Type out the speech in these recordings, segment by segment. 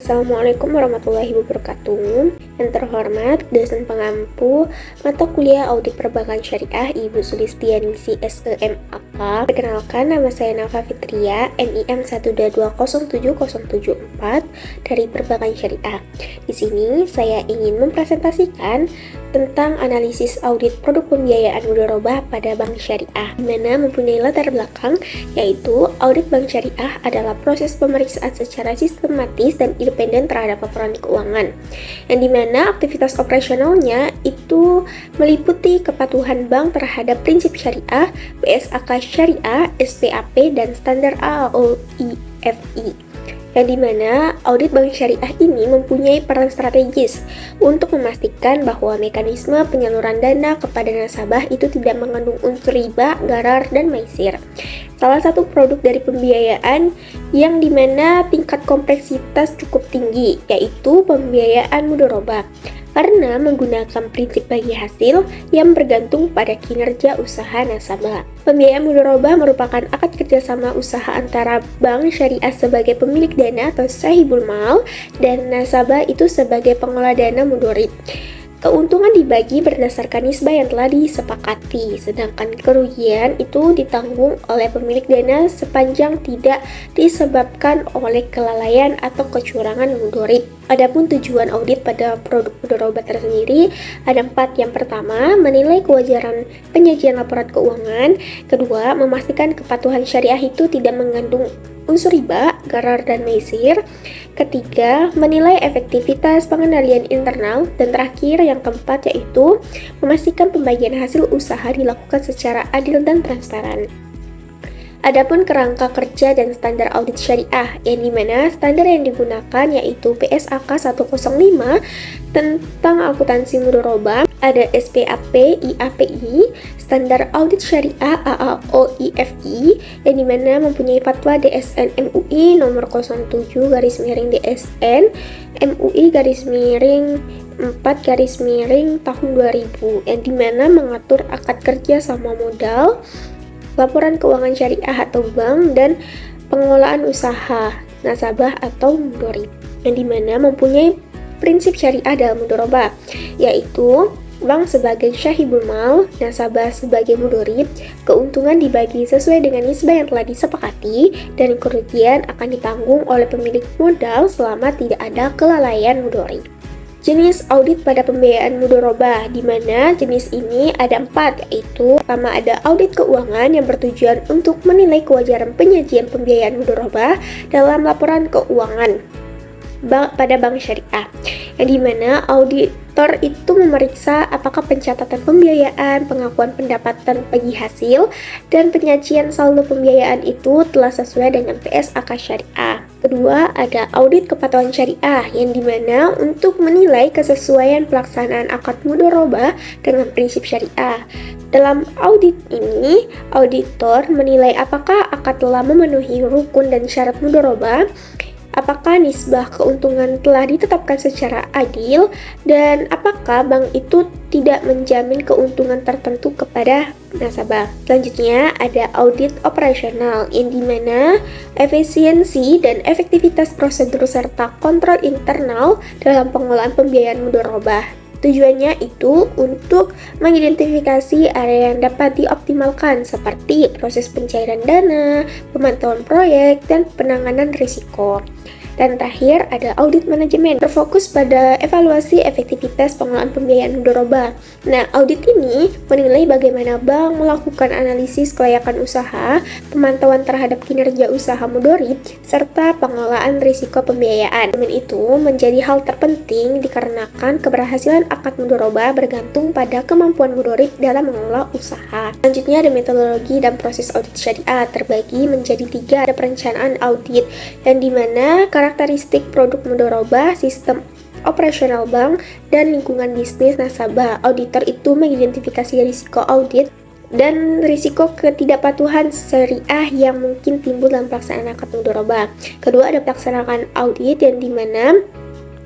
Assalamualaikum warahmatullahi wabarakatuh. Yang terhormat, dosen pengampu mata kuliah Audit Perbankan Syariah Ibu Sulistianingsih SEMAK. Perkenalkan, nama saya Nafa Fitria, NIM 122070074 dari Perbankan Syariah. Di sini saya ingin mempresentasikan tentang analisis audit produk pembiayaan mudharabah pada bank syariah, di mana mempunyai latar belakang, yaitu audit bank syariah adalah proses pemeriksaan secara sistematis dan independen terhadap laporan keuangan, yang dimana aktivitas operasionalnya itu meliputi kepatuhan bank terhadap prinsip syariah, BSAK syariah, SPAP, dan standar AAOIFI. Yang dimana audit bank syariah ini mempunyai peran strategis untuk memastikan bahwa mekanisme penyaluran dana kepada nasabah itu tidak mengandung unsur riba, gharar, dan maisir. Salah satu produk dari pembiayaan yang dimana tingkat kompleksitas cukup tinggi, yaitu pembiayaan mudharabah, karena menggunakan prinsip bagi hasil yang bergantung pada kinerja usaha nasabah. Pembiayaan mudharabah merupakan akad kerjasama usaha antara bank syariah sebagai pemilik dana atau sahibul mal dan nasabah itu sebagai pengelola dana mudharib. Keuntungan dibagi berdasarkan nisbah yang telah disepakati, sedangkan kerugian itu ditanggung oleh pemilik dana sepanjang tidak disebabkan oleh kelalaian atau kecurangan mudharib. Adapun tujuan audit pada produk mudharabah tersendiri ada 4. Yang pertama, menilai kewajaran penyajian laporan keuangan. Kedua, memastikan kepatuhan syariah itu tidak mengandung unsur riba, gharar, dan maisir. Ketiga, menilai efektivitas pengendalian internal. Dan terakhir, yang keempat, yaitu memastikan pembagian hasil usaha dilakukan secara adil dan transparan. Adapun kerangka kerja dan standar audit syariah, yang dimana standar yang digunakan yaitu PSAK 105 tentang akuntansi mudharabah, ada SPAP, IAPI, standar audit syariah AAOIFI, yang dimana mempunyai fatwa DSN MUI nomor 07/DSN MUI _4 tahun 2000, yang dimana mengatur akad kerja sama modal, laporan keuangan syariah atau bank, dan pengelolaan usaha nasabah atau mudharib, yang dimana mempunyai prinsip syariah dalam mudharabah, yaitu bank sebagai syahibul mal, nasabah sebagai mudharib, keuntungan dibagi sesuai dengan nisbah yang telah disepakati, dan kerugian akan ditanggung oleh pemilik modal selama tidak ada kelalaian mudharib. Jenis audit pada pembiayaan mudharabah, di mana jenis ini ada 4, yaitu pertama ada audit keuangan yang bertujuan untuk menilai kewajaran penyajian pembiayaan mudharabah dalam laporan keuangan pada bank syariah, yang dimana auditor itu memeriksa apakah pencatatan pembiayaan, pengakuan pendapatan bagi hasil, dan penyajian saldo pembiayaan itu telah sesuai dengan PSAK syariah. Kedua, ada audit kepatuhan syariah, yang dimana untuk menilai kesesuaian pelaksanaan akad mudharabah dengan prinsip syariah. Dalam audit ini, auditor menilai apakah akad telah memenuhi rukun dan syarat mudharabah, apakah nisbah keuntungan telah ditetapkan secara adil, dan apakah bank itu tidak menjamin keuntungan tertentu kepada nasabah. Selanjutnya ada audit operasional, yang dimana efisiensi dan efektivitas prosedur serta kontrol internal dalam pengelolaan pembiayaan mudharabah. Tujuannya itu untuk mengidentifikasi area yang dapat dioptimalkan seperti proses pencairan dana, pemantauan proyek, dan penanganan risiko. Dan terakhir ada audit manajemen, berfokus pada evaluasi efektivitas pengelolaan pembiayaan mudharabah. Nah, audit ini menilai bagaimana bank melakukan analisis kelayakan usaha, pemantauan terhadap kinerja usaha mudharib, serta pengelolaan risiko pembiayaan. Dengan itu menjadi hal terpenting dikarenakan keberhasilan akad mudharabah bergantung pada kemampuan mudharib dalam mengelola usaha. Selanjutnya ada metodologi dan proses audit syariah, terbagi menjadi 3. Ada perencanaan audit, yang dimana karakteristik produk mudharabah, sistem operasional bank, dan lingkungan bisnis nasabah. Auditor itu mengidentifikasi risiko audit dan risiko ketidakpatuhan syariah yang mungkin timbul dalam pelaksanaan akad mudharabah. Kedua, ada pelaksanaan audit, yang dimana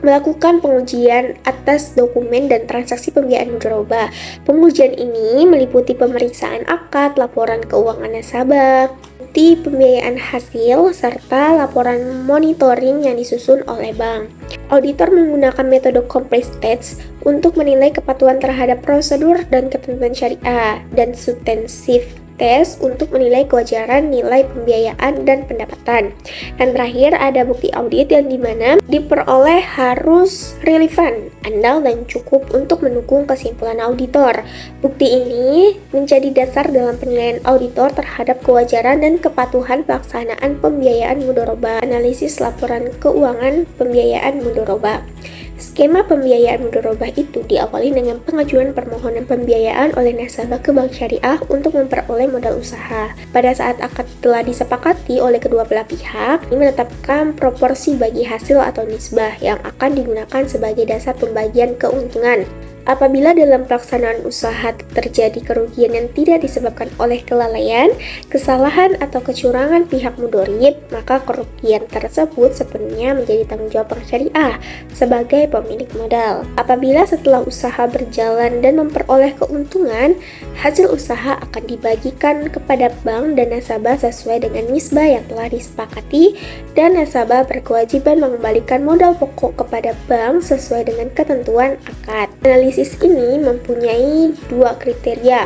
melakukan pengujian atas dokumen dan transaksi pembiayaan mudharabah. Pengujian ini meliputi pemeriksaan akad, laporan keuangan nasabah, bukti pembiayaan hasil, serta laporan monitoring yang disusun oleh bank. Auditor menggunakan metode complete stage untuk menilai kepatuhan terhadap prosedur dan ketentuan syariah, dan substantive test untuk menilai kewajaran nilai pembiayaan dan pendapatan. Dan terakhir ada bukti audit yang dimana diperoleh harus relevan, andal, dan cukup untuk mendukung kesimpulan auditor. Bukti ini menjadi dasar dalam penilaian auditor terhadap kewajaran dan kepatuhan pelaksanaan pembiayaan mudharabah. Analisis laporan keuangan pembiayaan mudharabah. Skema pembiayaan mudharabah itu diawali dengan pengajuan permohonan pembiayaan oleh nasabah ke bank syariah untuk memperoleh modal usaha. Pada saat akad telah disepakati oleh kedua belah pihak, ini menetapkan proporsi bagi hasil atau nisbah yang akan digunakan sebagai dasar pembagian keuntungan. Apabila dalam pelaksanaan usaha terjadi kerugian yang tidak disebabkan oleh kelalaian, kesalahan, atau kecurangan pihak mudharib, maka kerugian tersebut sepenuhnya menjadi tanggung jawab bank syariah sebagai pemilik modal. Apabila setelah usaha berjalan dan memperoleh keuntungan, hasil usaha akan dibagikan kepada bank dan nasabah sesuai dengan nisbah yang telah disepakati, dan nasabah berkewajiban mengembalikan modal pokok kepada bank sesuai dengan ketentuan akad. Analisis ini mempunyai dua kriteria.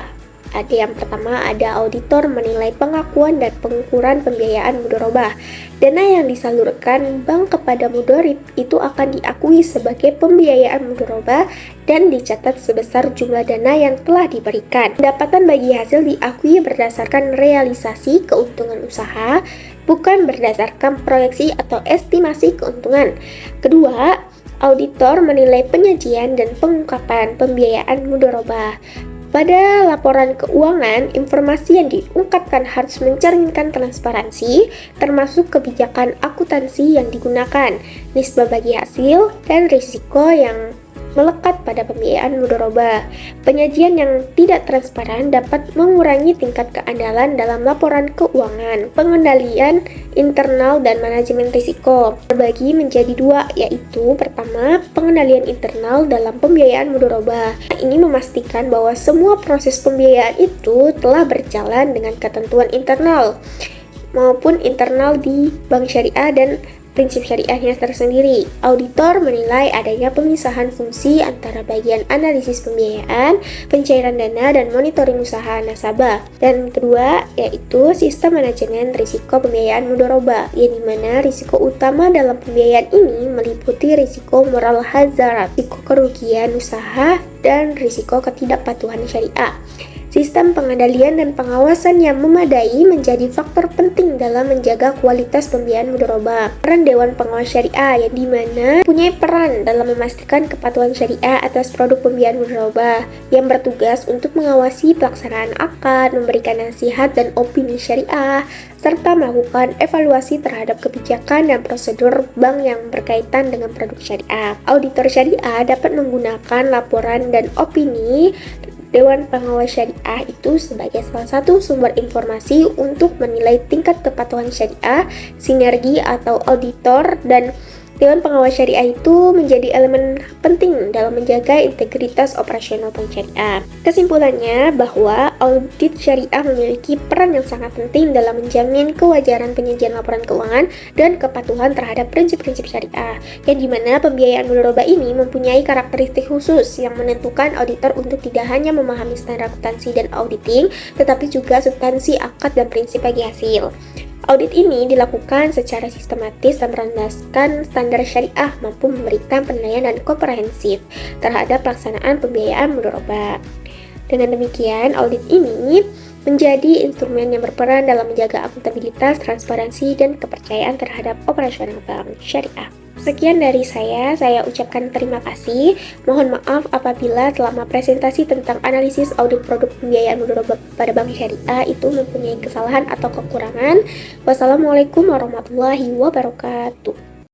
Yang pertama, ada auditor menilai pengakuan dan pengukuran pembiayaan mudharabah. Dana yang disalurkan bank kepada mudharib itu akan diakui sebagai pembiayaan mudharabah dan dicatat sebesar jumlah dana yang telah diberikan. Pendapatan bagi hasil diakui berdasarkan realisasi keuntungan usaha, bukan berdasarkan proyeksi atau estimasi keuntungan. Kedua, auditor menilai penyajian dan pengungkapan pembiayaan mudharabah. Pada laporan keuangan, informasi yang diungkapkan harus mencerminkan transparansi, termasuk kebijakan akuntansi yang digunakan, nisbah bagi hasil, dan risiko yang melekat pada pembiayaan mudharabah. Penyajian yang tidak transparan dapat mengurangi tingkat keandalan dalam laporan keuangan. Pengendalian internal dan manajemen risiko terbagi menjadi dua, yaitu pertama, pengendalian internal dalam pembiayaan mudharabah. Ini memastikan bahwa semua proses pembiayaan itu telah berjalan dengan ketentuan internal maupun internal di bank syariah dan prinsip syariahnya tersendiri. Auditor menilai adanya pemisahan fungsi antara bagian analisis pembiayaan, pencairan dana, dan monitoring usaha nasabah. Dan kedua, yaitu sistem manajemen risiko pembiayaan mudharabah, yang dimana risiko utama dalam pembiayaan ini meliputi risiko moral hazard, risiko kerugian usaha, dan risiko ketidakpatuhan syariah. Sistem pengendalian dan pengawasan yang memadai menjadi faktor penting dalam menjaga kualitas pembiayaan mudharabah. Peran Dewan Pengawas Syariah yang dimana punya peran dalam memastikan kepatuhan syariah atas produk pembiayaan mudharabah, yang bertugas untuk mengawasi pelaksanaan akad, memberikan nasihat dan opini syariah, serta melakukan evaluasi terhadap kebijakan dan prosedur bank yang berkaitan dengan produk syariah. Auditor syariah dapat menggunakan laporan dan opini Dewan Pengawas Syariah itu sebagai salah satu sumber informasi untuk menilai tingkat kepatuhan syariah, sinergi atau auditor, dan Dewan Pengawas Syariah itu menjadi elemen penting dalam menjaga integritas operasional bank syariah. Kesimpulannya bahwa audit syariah memiliki peran yang sangat penting dalam menjamin kewajaran penyajian laporan keuangan dan kepatuhan terhadap prinsip-prinsip syariah, yang dimana pembiayaan mudharabah ini mempunyai karakteristik khusus yang menentukan auditor untuk tidak hanya memahami standar akuntansi dan auditing, tetapi juga substansi akad dan prinsip bagi hasil. Audit ini dilakukan secara sistematis dan berlandaskan standar syariah, mampu memberikan penilaian dan komprehensif terhadap pelaksanaan pembiayaan mudharabah. Dengan demikian, audit ini menjadi instrumen yang berperan dalam menjaga akuntabilitas, transparansi, dan kepercayaan terhadap operasional bank syariah. Sekian dari saya ucapkan terima kasih. Mohon maaf apabila selama presentasi tentang analisis audit produk pembiayaan mudharabah pada bank syariah itu mempunyai kesalahan atau kekurangan. Wassalamualaikum warahmatullahi wabarakatuh.